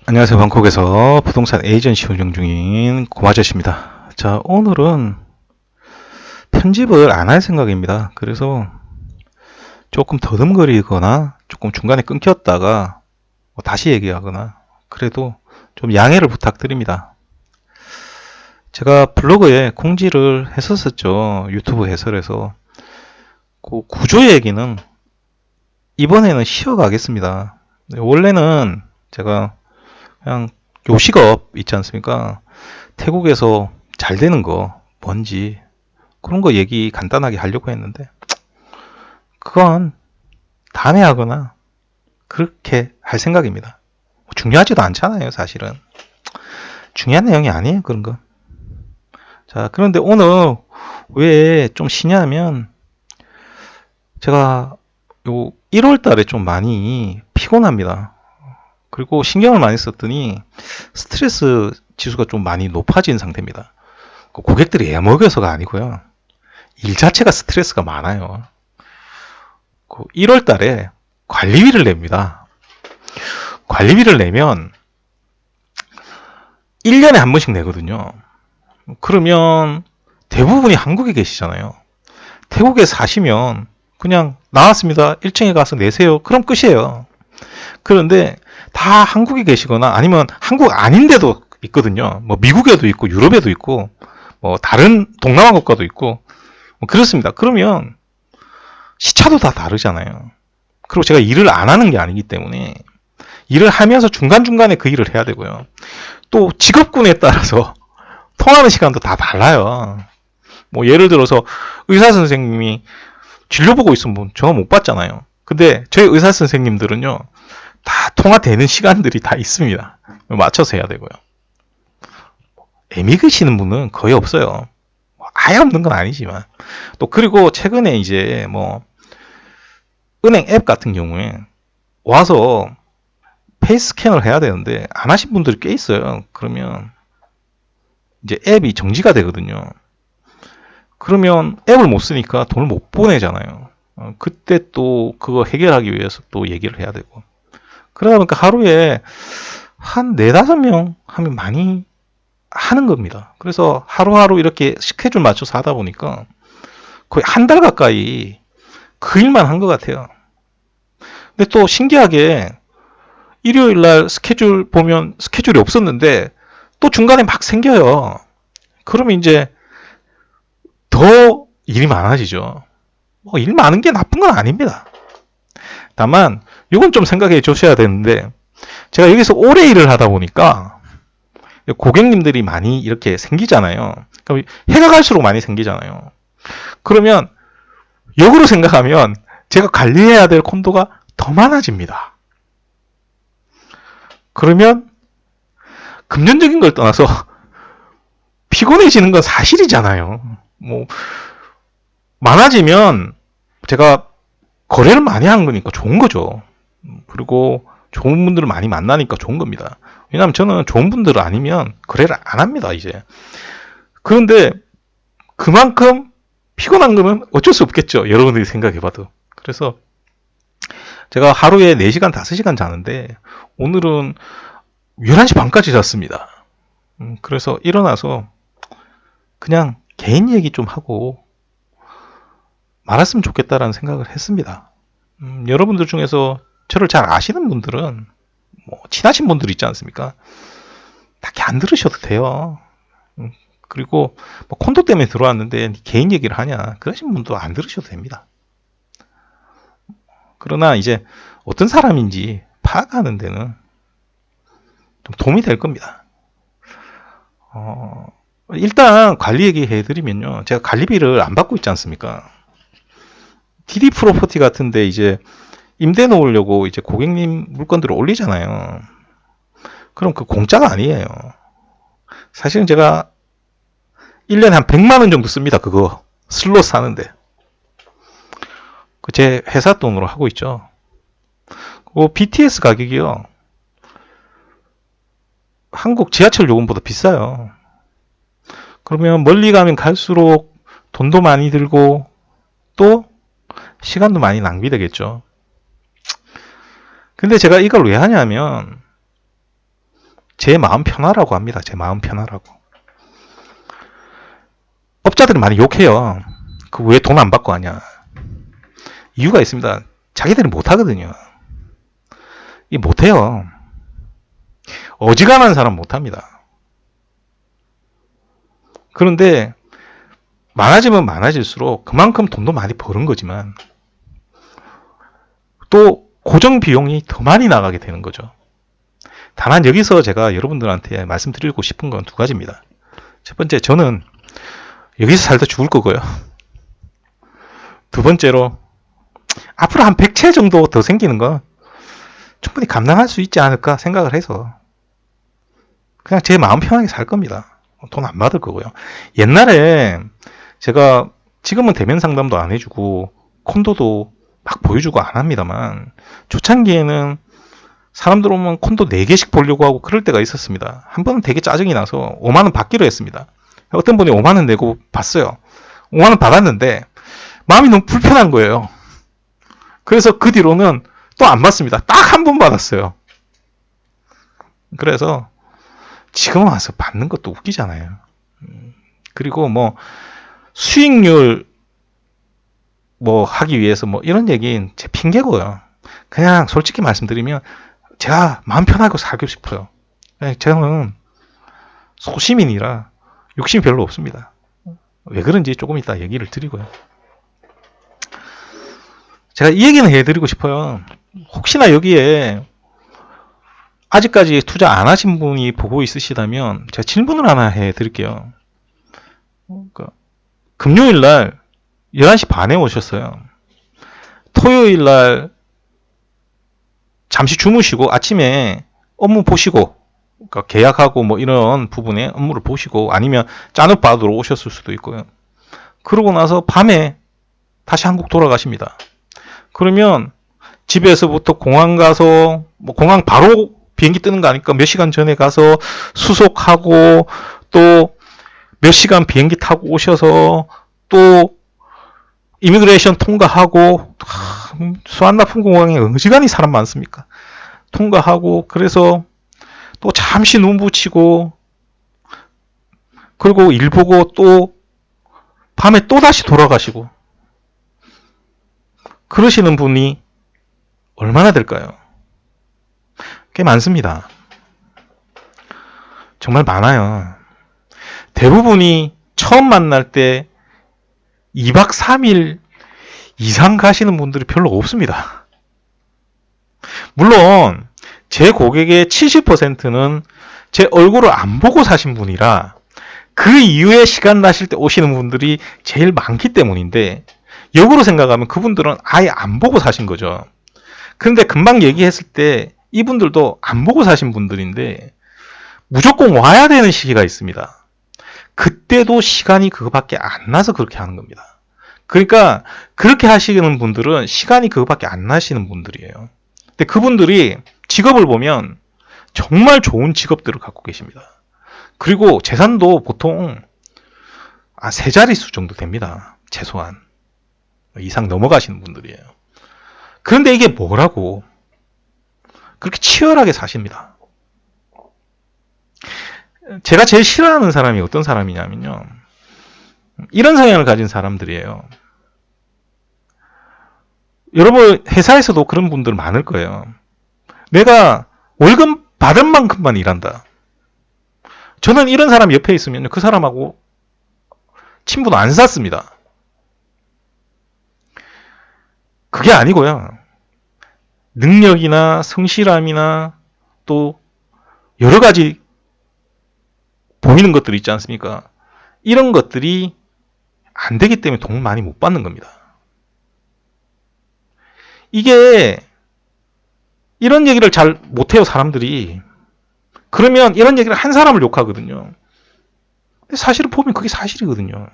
안녕하세요. 방콕에서 부동산 에이전시 운영 중인 고아저씨입니다. 자, 오늘은 편집을 안 할 생각입니다. 그래서 조금 더듬거리거나 조금 중간에 끊겼다가 다시 얘기하거나 그래도 좀 양해를 부탁드립니다. 제가 블로그에 공지를 했었었죠. 유튜브 해설에서. 그 구조 얘기는 이번에는 쉬어가겠습니다. 원래는 제가 그냥 요식업 있지 않습니까? 태국에서 잘 되는 거 뭔지 그런 거 얘기 간단하게 하려고 했는데 그건 다음에 하거나 그렇게 할 생각입니다. 중요하지도 않잖아요, 사실은. 중요한 내용이 아니에요, 그런 거. 자, 그런데 오늘 왜 좀 쉬냐면 제가 요 1월 달에 좀 많이 피곤합니다. 그리고 신경을 많이 썼더니 스트레스 지수가 좀 많이 높아진 상태입니다. 고객들이 애먹여서가 아니고요. 일 자체가 스트레스가 많아요. 1월 달에 관리비를 냅니다. 관리비를 내면 1년에 한 번씩 내거든요. 그러면 대부분이 한국에 계시잖아요. 태국에 사시면 그냥 나왔습니다. 1층에 가서 내세요. 그럼 끝이에요. 그런데 다 한국에 계시거나 아니면 한국 아닌데도 있거든요. 뭐 미국에도 있고 유럽에도 있고 뭐 다른 동남아 국가도 있고 뭐 그렇습니다. 그러면 시차도 다 다르잖아요. 그리고 제가 일을 안 하는 게 아니기 때문에 일을 하면서 중간중간에 그 일을 해야 되고요. 또 직업군에 따라서 통하는 시간도 다 달라요. 뭐 예를 들어서 의사 선생님이 진료 보고 있으면 전화 못 받잖아요. 근데 저희 의사 선생님들은요, 다 통화되는 시간들이 다 있습니다. 맞춰서 해야 되고요. 애미 그시는 분은 거의 없어요. 아예 없는 건 아니지만. 또 그리고 최근에 이제 뭐 은행 앱 같은 경우에 와서 페이스 스캔을 해야 되는데 안 하신 분들이 꽤 있어요. 그러면 이제 앱이 정지가 되거든요. 그러면 앱을 못 쓰니까 돈을 못 보내잖아요. 그때 또 그거 해결하기 위해서 또 얘기를 해야 되고. 그러다 보니까 하루에 한 4, 5명 하면 많이 하는 겁니다. 그래서 하루하루 이렇게 스케줄 맞춰서 하다 보니까 거의 한 달 가까이 그 일만 한 것 같아요. 근데 또 신기하게 일요일 날 스케줄 보면 스케줄이 없었는데 또 중간에 막 생겨요. 그러면 이제 더 일이 많아지죠. 일 많은 게 나쁜 건 아닙니다. 다만 이건 좀 생각해 주셔야 되는데 제가 여기서 오래 일을 하다 보니까 고객님들이 많이 이렇게 생기잖아요. 그러니까 해가 갈수록 많이 생기잖아요. 그러면 역으로 생각하면 제가 관리해야 될 콘도가 더 많아집니다. 그러면 금전적인 걸 떠나서 피곤해지는 건 사실이잖아요. 뭐 많아지면 제가 거래를 많이 하는 거니까 좋은 거죠. 그리고 좋은 분들을 많이 만나니까 좋은 겁니다. 왜냐하면 저는 좋은 분들 아니면 거래를 안 합니다, 이제. 그런데 그만큼 피곤한 거는 어쩔 수 없겠죠. 여러분들이 생각해봐도. 그래서 제가 하루에 4시간, 5시간 자는데 오늘은 11시 반까지 잤습니다. 그래서 일어나서 그냥 개인 얘기 좀 하고 말았으면 좋겠다라는 생각을 했습니다. 여러분들 중에서 저를 잘 아시는 분들은 뭐 친하신 분들 있지 않습니까? 딱히 안 들으셔도 돼요. 그리고 뭐 콘도 때문에 들어왔는데 개인 얘기를 하냐 그러신 분도 안 들으셔도 됩니다. 그러나 이제 어떤 사람인지 파악하는 데는 좀 도움이 될 겁니다. 일단 관리 얘기 해드리면요. 제가 관리비를 안 받고 있지 않습니까? DD 프로퍼티 같은데 이제 임대 놓으려고 이제 고객님 물건들을 올리잖아요. 그럼 그 공짜가 아니에요. 사실은 제가 1년에 한 100만 원 정도 씁니다. 그거 슬롯 사는데. 제 회사 돈으로 하고 있죠. BTS 가격이요. 한국 지하철 요금보다 비싸요. 그러면 멀리 가면 갈수록 돈도 많이 들고 또 시간도 많이 낭비되겠죠. 근데 제가 이걸 왜 하냐면 제 마음 편하라고 합니다. 제 마음 편하라고. 업자들이 많이 욕해요. 그 왜 돈 안 받고 하냐. 이유가 있습니다. 자기들이 못하거든요. 이 못해요. 어지간한 사람 못합니다. 그런데 많아지면 많아질수록 그만큼 돈도 많이 버는 거지만 또 고정 비용이 더 많이 나가게 되는 거죠. 다만 여기서 제가 여러분들한테 말씀드리고 싶은 건 두 가지입니다. 첫 번째, 저는 여기서 살다 죽을 거고요. 두 번째로, 앞으로 한 100채 정도 더 생기는 건 충분히 감당할 수 있지 않을까 생각을 해서 그냥 제 마음 편하게 살 겁니다. 돈 안 받을 거고요. 옛날에 제가 지금은 대면 상담도 안 해주고 콘도도 막 보여주고 안 합니다만 초창기에는 사람들 오면 콘도 4개씩 보려고 하고 그럴 때가 있었습니다. 한 번은 되게 짜증이 나서 5만원 받기로 했습니다. 어떤 분이 5만원 내고 봤어요. 5만원 받았는데 마음이 너무 불편한 거예요. 그래서 그 뒤로는 또 안 받습니다. 딱 한 번 받았어요. 그래서 지금 와서 받는 것도 웃기잖아요. 그리고 뭐 수익률 뭐 하기 위해서 뭐 이런 얘기는 제 핑계고요. 그냥 솔직히 말씀드리면 제가 마음 편하고 살고 싶어요. 저는 소시민이라 욕심이 별로 없습니다. 왜 그런지 조금 이따 얘기를 드리고요. 제가 이 얘기는 해드리고 싶어요. 혹시나 여기에 아직까지 투자 안 하신 분이 보고 있으시다면 제가 질문을 하나 해드릴게요. 그러니까 금요일 날 11시 반에 오셨어요. 토요일 날 잠시 주무시고 아침에 업무 보시고 그러니까 계약하고 뭐 이런 부분에 업무를 보시고 아니면 짠업 받으러 오셨을 수도 있고요. 그러고 나서 밤에 다시 한국 돌아가십니다. 그러면 집에서부터 공항 가서 뭐 공항 바로 비행기 뜨는 거 아니까 몇 시간 전에 가서 수속하고 또 몇 시간 비행기 타고 오셔서 또 이미그레이션 통과하고 수완나푼공항에 어지간히 사람 많습니까? 통과하고 그래서 또 잠시 눈 붙이고 그리고 일 보고 또 밤에 또 다시 돌아가시고 그러시는 분이 얼마나 될까요? 꽤 많습니다. 정말 많아요. 대부분이 처음 만날 때 2박 3일 이상 가시는 분들이 별로 없습니다. 물론 제 고객의 70%는 제 얼굴을 안 보고 사신 분이라 그 이후에 시간 나실 때 오시는 분들이 제일 많기 때문인데 역으로 생각하면 그분들은 아예 안 보고 사신 거죠. 그런데 금방 얘기했을 때 이분들도 안 보고 사신 분들인데 무조건 와야 되는 시기가 있습니다. 그때도 시간이 그거밖에 안 나서 그렇게 하는 겁니다. 그러니까 그렇게 하시는 분들은 시간이 그거밖에 안 나시는 분들이에요. 근데 그분들이 직업을 보면 정말 좋은 직업들을 갖고 계십니다. 그리고 재산도 보통 세 자릿수 정도 됩니다. 최소한 이상 넘어가시는 분들이에요. 그런데 이게 뭐라고 그렇게 치열하게 사십니다. 제가 제일 싫어하는 사람이 어떤 사람이냐면요. 이런 성향을 가진 사람들이에요. 여러분 회사에서도 그런 분들 많을 거예요. 내가 월급 받은 만큼만 일한다. 저는 이런 사람 옆에 있으면 그 사람하고 친분도 안 쌓습니다. 그게 아니고요. 능력이나 성실함이나 또 여러 가지 보이는 것들이 있지 않습니까? 이런 것들이 안 되기 때문에 돈을 많이 못 받는 겁니다. 이게 이런 얘기를 잘 못해요, 사람들이. 그러면 이런 얘기를 한 사람을 욕하거든요. 근데 사실을 보면 그게 사실이거든요.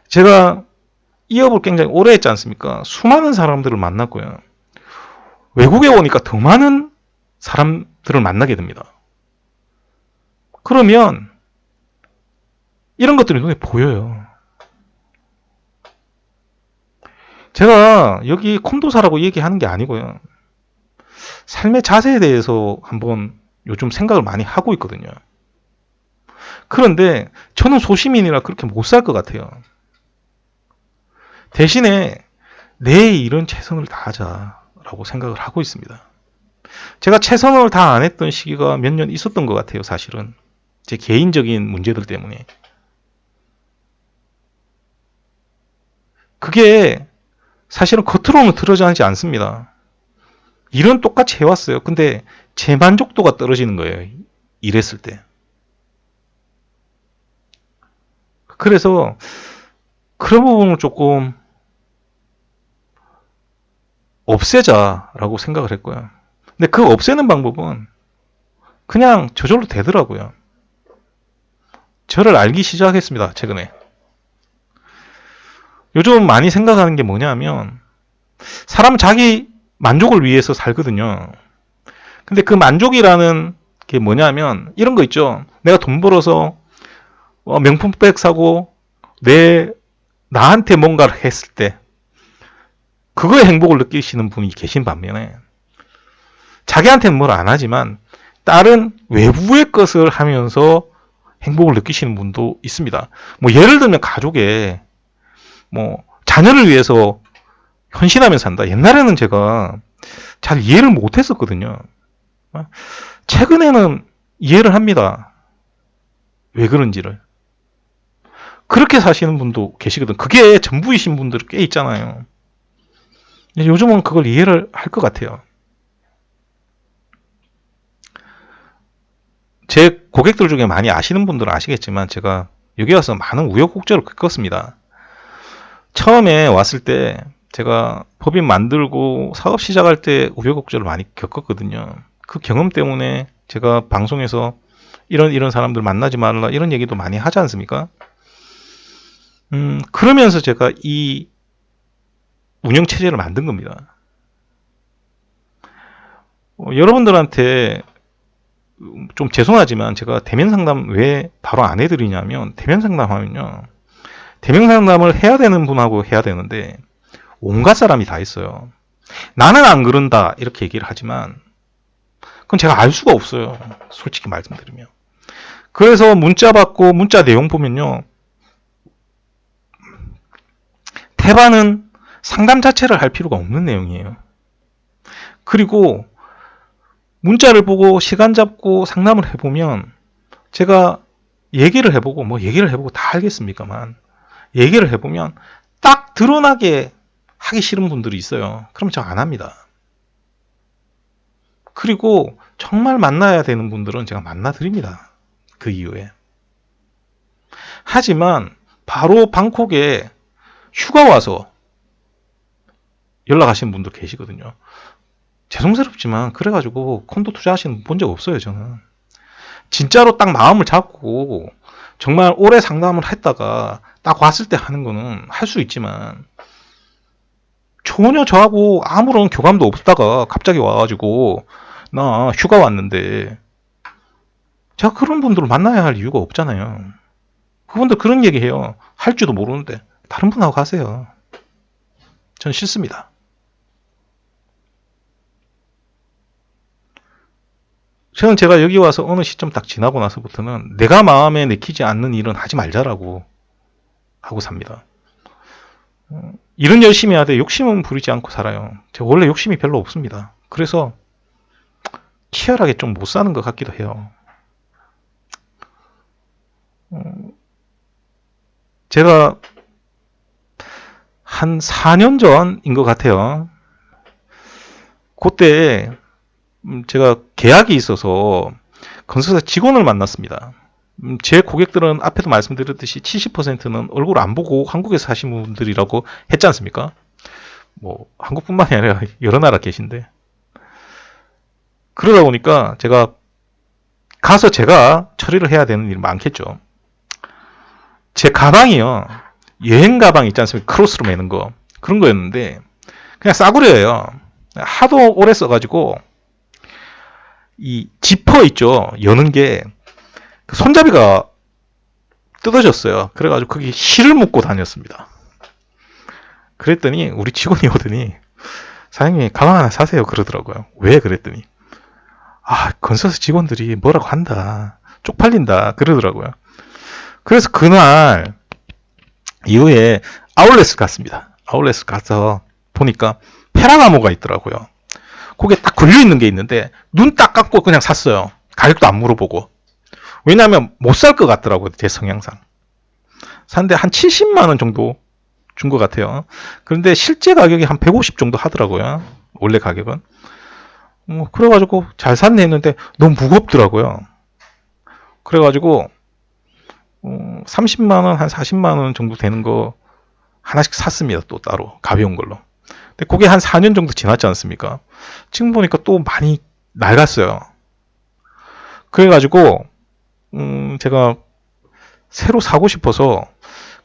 제가 이 업을 굉장히 오래 했지 않습니까? 수많은 사람들을 만났고요. 외국에 오니까 더 많은 사람들을 만나게 됩니다. 그러면 이런 것들이 눈에 보여요. 제가 여기 콘도사라고 얘기하는 게 아니고요. 삶의 자세에 대해서 한번 요즘 생각을 많이 하고 있거든요. 그런데 저는 소시민이라 그렇게 못 살 것 같아요. 대신에 내 일은 최선을 다하자라고 생각을 하고 있습니다. 제가 최선을 다 안 했던 시기가 몇 년 있었던 것 같아요, 사실은. 제 개인적인 문제들 때문에. 그게 사실은 겉으로는 드러나지 않습니다. 일은 똑같이 해왔어요. 근데 제 만족도가 떨어지는 거예요. 일했을 때. 그래서 그런 부분을 조금 없애자라고 생각을 했고요. 근데 그 없애는 방법은 그냥 저절로 되더라고요. 저를 알기 시작했습니다, 최근에. 요즘 많이 생각하는 게 뭐냐면, 사람 자기 만족을 위해서 살거든요. 근데 그 만족이라는 게 뭐냐면, 이런 거 있죠. 내가 돈 벌어서 명품백 사고, 나한테 뭔가를 했을 때, 그거에 행복을 느끼시는 분이 계신 반면에, 자기한테는 뭘 안 하지만, 다른 외부의 것을 하면서 행복을 느끼시는 분도 있습니다. 뭐 예를 들면 가족에 뭐 자녀를 위해서 헌신하면서 산다. 옛날에는 제가 잘 이해를 못했었거든요. 최근에는 이해를 합니다. 왜 그런지를. 그렇게 사시는 분도 계시거든. 그게 전부이신 분들 꽤 있잖아요. 요즘은 그걸 이해를 할 것 같아요. 제 고객들 중에 많이 아시는 분들은 아시겠지만 제가 여기 와서 많은 우여곡절을 겪었습니다. 처음에 왔을 때 제가 법인 만들고 사업 시작할 때 우여곡절을 많이 겪었거든요. 그 경험 때문에 제가 방송에서 이런 사람들 만나지 말라 이런 얘기도 많이 하지 않습니까? 그러면서 제가 이 운영 체제를 만든 겁니다. 여러분들한테 좀 죄송하지만 제가 대면 상담 왜 바로 안 해드리냐면, 대면 상담하면요, 대면 상담을 해야 되는 분하고 해야 되는데 온갖 사람이 다 있어요. 나는 안 그런다 이렇게 얘기를 하지만 그건 제가 알 수가 없어요, 솔직히 말씀드리면. 그래서 문자 받고 문자 내용 보면요, 태반은 상담 자체를 할 필요가 없는 내용이에요. 그리고 문자를 보고 시간 잡고 상담을 해보면, 제가 얘기를 해보고 뭐 얘기를 해보고 다 알겠습니까만, 얘기를 해보면 딱 드러나게 하기 싫은 분들이 있어요. 그럼 저 안 합니다. 그리고 정말 만나야 되는 분들은 제가 만나드립니다. 그 이후에. 하지만 바로 방콕에 휴가 와서 연락하시는 분도 계시거든요. 죄송스럽지만 그래가지고 콘도 투자하시는 분 본 적 없어요, 저는. 진짜로 딱 마음을 잡고 정말 오래 상담을 했다가 딱 왔을 때 하는 거는 할 수 있지만, 전혀 저하고 아무런 교감도 없다가 갑자기 와가지고 나 휴가 왔는데, 제가 그런 분들을 만나야 할 이유가 없잖아요. 그분들 그런 얘기해요. 할 줄도 모르는데 다른 분하고 가세요. 전 싫습니다. 저는 제가 여기 와서 어느 시점 딱 지나고 나서부터는 내가 마음에 내키지 않는 일은 하지 말자라고 하고 삽니다. 일은 열심히 해야 돼. 욕심은 부리지 않고 살아요. 제가 원래 욕심이 별로 없습니다. 그래서 치열하게 좀 못 사는 것 같기도 해요. 제가 한 4년 전인 것 같아요. 그때 제가 계약이 있어서 건설사 직원을 만났습니다. 제 고객들은 앞에도 말씀드렸듯이 70%는 얼굴 안 보고 한국에서 사시는 분들이라고 했지 않습니까? 뭐 한국뿐만이 아니라 여러 나라 계신데, 그러다 보니까 제가 가서 제가 처리를 해야 되는 일이 많겠죠. 제 가방이요, 여행 가방 있지 않습니까? 크로스로 매는 거, 그런 거였는데 그냥 싸구려예요. 하도 오래 써가지고 이 지퍼 있죠, 여는 게 손잡이가 뜯어졌어요. 그래가지고 거기 실을 묶고 다녔습니다. 그랬더니 우리 직원이 오더니 사장님이 가방 하나 사세요 그러더라고요. 왜 그랬더니 건설사 직원들이 뭐라고 한다, 쪽팔린다 그러더라고요. 그래서 그날 이후에 아울렛을 갔습니다. 아울렛을 가서 보니까 페라가모가 있더라고요. 거기에 딱 걸려있는 게 있는데 눈 딱 감고 그냥 샀어요. 가격도 안 물어보고. 왜냐하면 못 살 것 같더라고요. 제 성향상. 샀는데 한 70만 원 정도 준 것 같아요. 그런데 실제 가격이 한 150 정도 하더라고요. 원래 가격은. 그래가지고 잘 샀네 했는데 너무 무겁더라고요. 그래가지고 30만 원, 한 40만 원 정도 되는 거 하나씩 샀습니다. 또 따로 가벼운 걸로. 근데 그게 한 4년 정도 지났지 않습니까? 지금 보니까 또 많이 낡았어요. 그래가지고 제가 새로 사고 싶어서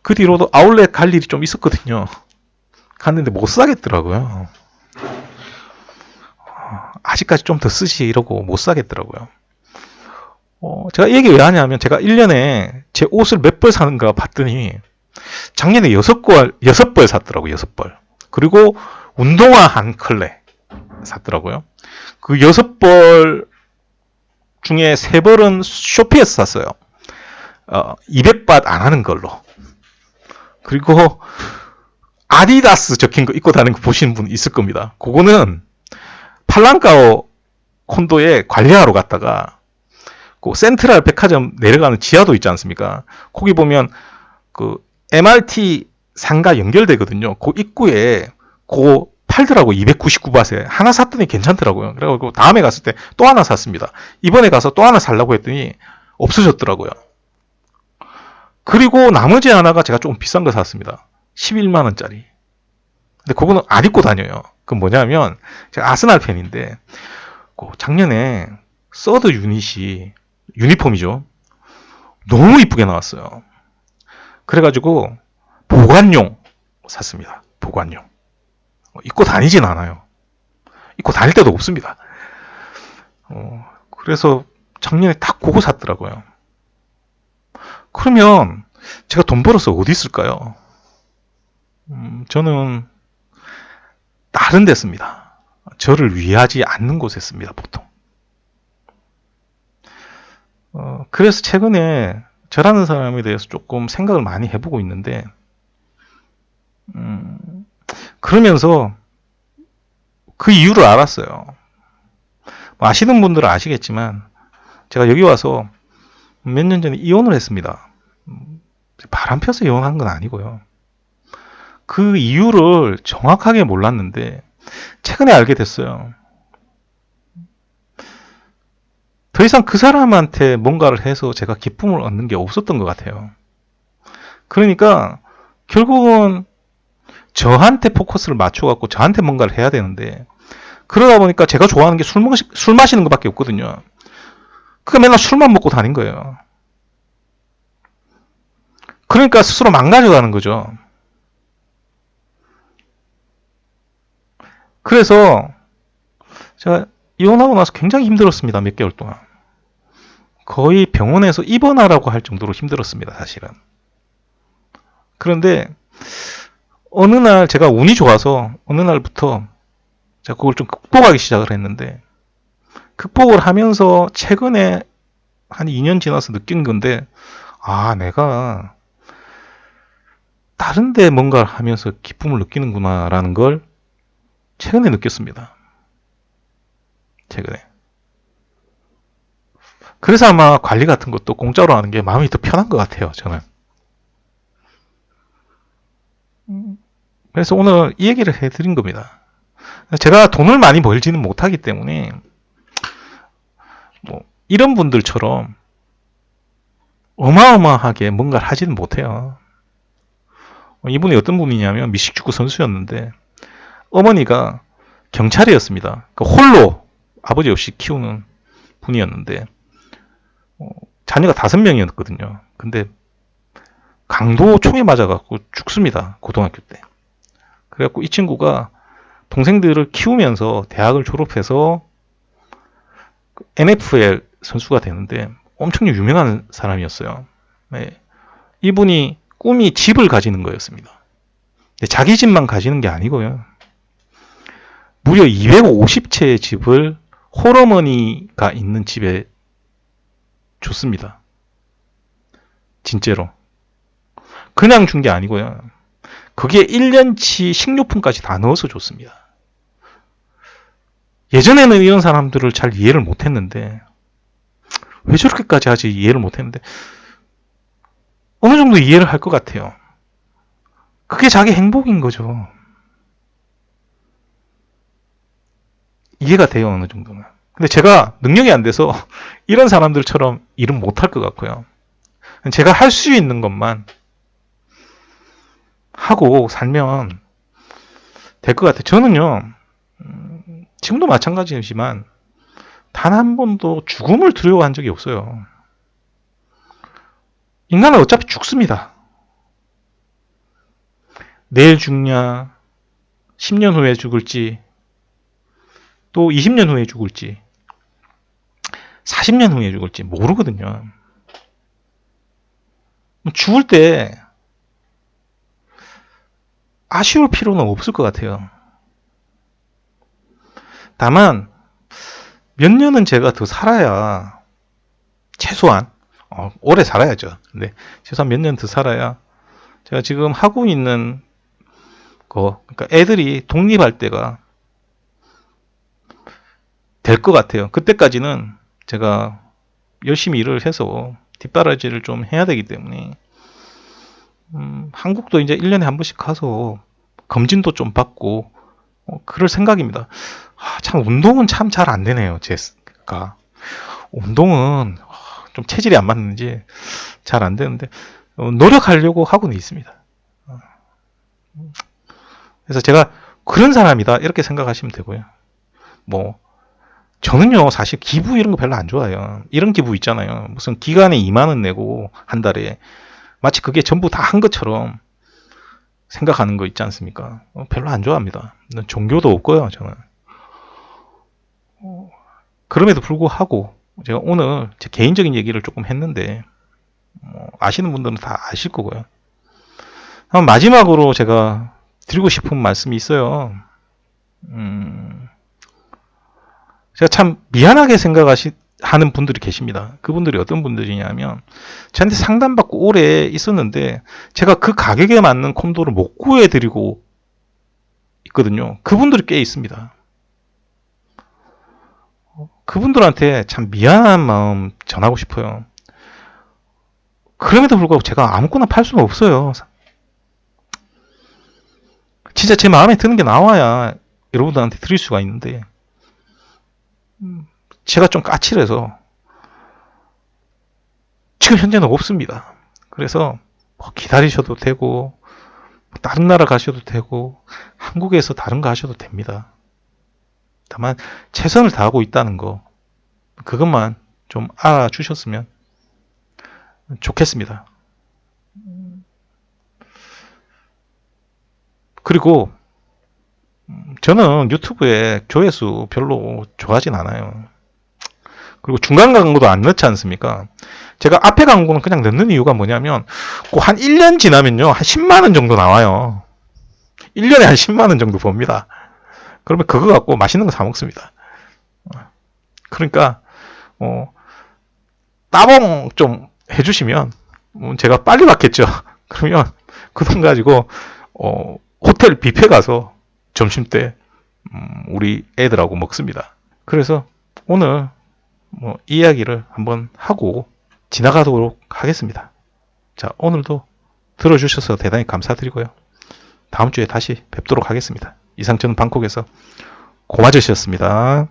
그 뒤로도 아울렛 갈 일이 좀 있었거든요. 갔는데 못 사겠더라고요. 아직까지 좀 더 쓰시 이러고 못 사겠더라고요. 제가 이 얘기 왜 하냐면 제가 1년에 제 옷을 몇 벌 사는가 봤더니 작년에 6벌 샀더라고요. 6벌. 그리고 운동화 한 컬레 샀더라고요. 그 6벌 중에 3벌은 쇼피에서 샀어요. 200밭 안 하는 걸로. 그리고 아디다스 적힌 거 입고 다니는 거 보시는 분 있을 겁니다. 그거는 팔랑카오 콘도에 관리하러 갔다가 그 센트럴 백화점 내려가는 지하도 있지 않습니까? 거기 보면 그 MRT 상가 연결되거든요. 그 입구에 그 팔더라고. 299바트에 하나 샀더니 괜찮더라고요. 그래가지고 다음에 갔을 때 또 하나 샀습니다. 이번에 가서 또 하나 살라고 했더니 없어졌더라고요. 그리고 나머지 하나가 제가 조금 비싼 거 샀습니다. 11만 원짜리. 근데 그거는 안 입고 다녀요. 그건 뭐냐면 제가 아스날 팬인데 작년에 서드 유닛이 유니폼이죠. 너무 이쁘게 나왔어요. 그래가지고 보관용 샀습니다. 보관용. 입고 다니진 않아요. 입고 다닐 때도 없습니다. 그래서 작년에 딱 그거 샀더라고요. 그러면 제가 돈 벌어서 어디 있을까요? 저는 다른 데 씁니다. 저를 위하지 않는 곳에 씁니다. 보통. 그래서 최근에 저라는 사람에 대해서 조금 생각을 많이 해보고 있는데 그러면서 그 이유를 알았어요. 아시는 분들은 아시겠지만 제가 여기 와서 몇 년 전에 이혼을 했습니다. 바람 펴서 이혼한 건 아니고요. 그 이유를 정확하게 몰랐는데 최근에 알게 됐어요. 더 이상 그 사람한테 뭔가를 해서 제가 기쁨을 얻는 게 없었던 것 같아요. 그러니까 결국은 저한테 포커스를 맞춰갖고 저한테 뭔가를 해야 되는데 그러다 보니까 제가 좋아하는 게 술 마시는 것밖에 없거든요. 그러니까 맨날 술만 먹고 다닌 거예요. 그러니까 스스로 망가져가는 거죠. 그래서 제가 이혼하고 나서 굉장히 힘들었습니다. 몇 개월 동안. 거의 병원에서 입원하라고 할 정도로 힘들었습니다. 사실은. 그런데 어느 날 제가 운이 좋아서 어느 날부터 제가 그걸 좀 극복하기 시작을 했는데 극복을 하면서 최근에 한 2년 지나서 느낀 건데 내가 다른 데 뭔가를 하면서 기쁨을 느끼는구나 라는 걸 최근에 느꼈습니다. 최근에. 그래서 아마 관리 같은 것도 공짜로 하는 게 마음이 더 편한 것 같아요. 저는. 그래서 오늘 이 얘기를 해드린 겁니다. 제가 돈을 많이 벌지는 못하기 때문에 이런 분들처럼 어마어마하게 뭔가를 하지는 못해요. 이분이 어떤 분이냐면 미식축구 선수였는데 어머니가 경찰이었습니다. 홀로 아버지 없이 키우는 분이었는데 자녀가 5명이었거든요. 근데 강도 총에 맞아갖고 죽습니다. 고등학교 때. 그래갖고 이 친구가 동생들을 키우면서 대학을 졸업해서 NFL 선수가 되는데 엄청 유명한 사람이었어요. 네. 이분이 꿈이 집을 가지는 거였습니다. 자기 집만 가지는 게 아니고요. 무려 250채의 집을 홀어머니가 있는 집에 줬습니다. 진짜로. 그냥 준 게 아니고요. 거기에 1년치 식료품까지 다 넣어서 줬습니다. 예전에는 이런 사람들을 잘 이해를 못했는데 왜 저렇게까지 하지 이해를 못했는데 어느 정도 이해를 할 것 같아요. 그게 자기 행복인 거죠. 이해가 돼요, 어느 정도는. 근데 제가 능력이 안 돼서 이런 사람들처럼 일은 못할 것 같고요. 제가 할 수 있는 것만 하고 살면 될 것 같아요. 저는요, 지금도 마찬가지지만 단 한 번도 죽음을 두려워한 적이 없어요. 인간은 어차피 죽습니다. 내일 죽냐, 10년 후에 죽을지, 또 20년 후에 죽을지, 40년 후에 죽을지 모르거든요. 죽을 때 아쉬울 필요는 없을 것 같아요. 다만 몇 년은 제가 더 살아야 최소한 오래 살아야죠. 근데 최소한 몇 년 더 살아야 제가 지금 하고 있는 거, 그러니까 애들이 독립할 때가 될 것 같아요. 그때까지는 제가 열심히 일을 해서 뒷바라지를 좀 해야 되기 때문에 한국도 이제 1년에 한 번씩 가서 검진도 좀 받고 그럴 생각입니다. 참 운동은 참 잘 안 되네요. 제가 운동은 좀 체질이 안 맞는지 잘 안 되는데 노력하려고 하고는 있습니다. 그래서 제가 그런 사람이다 이렇게 생각하시면 되고요. 뭐 저는요 사실 기부 이런 거 별로 안 좋아해요. 이런 기부 있잖아요. 무슨 기간에 2만 원 내고 한 달에 마치 그게 전부 다 한 것처럼 생각하는 거 있지 않습니까? 별로 안 좋아합니다. 종교도 없고요 저는. 그럼에도 불구하고 제가 오늘 제 개인적인 얘기를 조금 했는데 아시는 분들은 다 아실 거고요. 마지막으로 제가 드리고 싶은 말씀이 있어요. 제가 참 미안하게 하는 분들이 계십니다. 그분들이 어떤 분들이냐면 저한테 상담받고 오래 있었는데 제가 그 가격에 맞는 콘도를 못 구해드리고 있거든요. 그분들이 꽤 있습니다. 그분들한테 참 미안한 마음 전하고 싶어요. 그럼에도 불구하고 제가 아무거나 팔 수는 없어요. 진짜 제 마음에 드는 게 나와야 여러분들한테 드릴 수가 있는데 제가 좀 까칠해서 지금 현재는 없습니다. 그래서 기다리셔도 되고 다른 나라 가셔도 되고 한국에서 다른 거 하셔도 됩니다. 다만 최선을 다하고 있다는 거 그것만 좀 알아주셨으면 좋겠습니다. 그리고 저는 유튜브에 조회수 별로 좋아하진 않아요. 그리고 중간 광고도 안 넣지 않습니까? 제가 앞에 광고는 그냥 넣는 이유가 뭐냐면 꼭 한 1년 지나면요 한 10만원 정도 나와요. 1년에 한 10만원 정도 봅니다. 그러면 그거 갖고 맛있는 거 사 먹습니다. 그러니까 따봉 좀 해주시면 제가 빨리 받겠죠. 그러면 그 돈 가지고 호텔 뷔페 가서 점심때 우리 애들하고 먹습니다. 그래서 오늘 이야기를 한번 하고 지나가도록 하겠습니다. 자, 오늘도 들어주셔서 대단히 감사드리고요. 다음 주에 다시 뵙도록 하겠습니다. 이상 저는 방콕에서 고마저씨였습니다.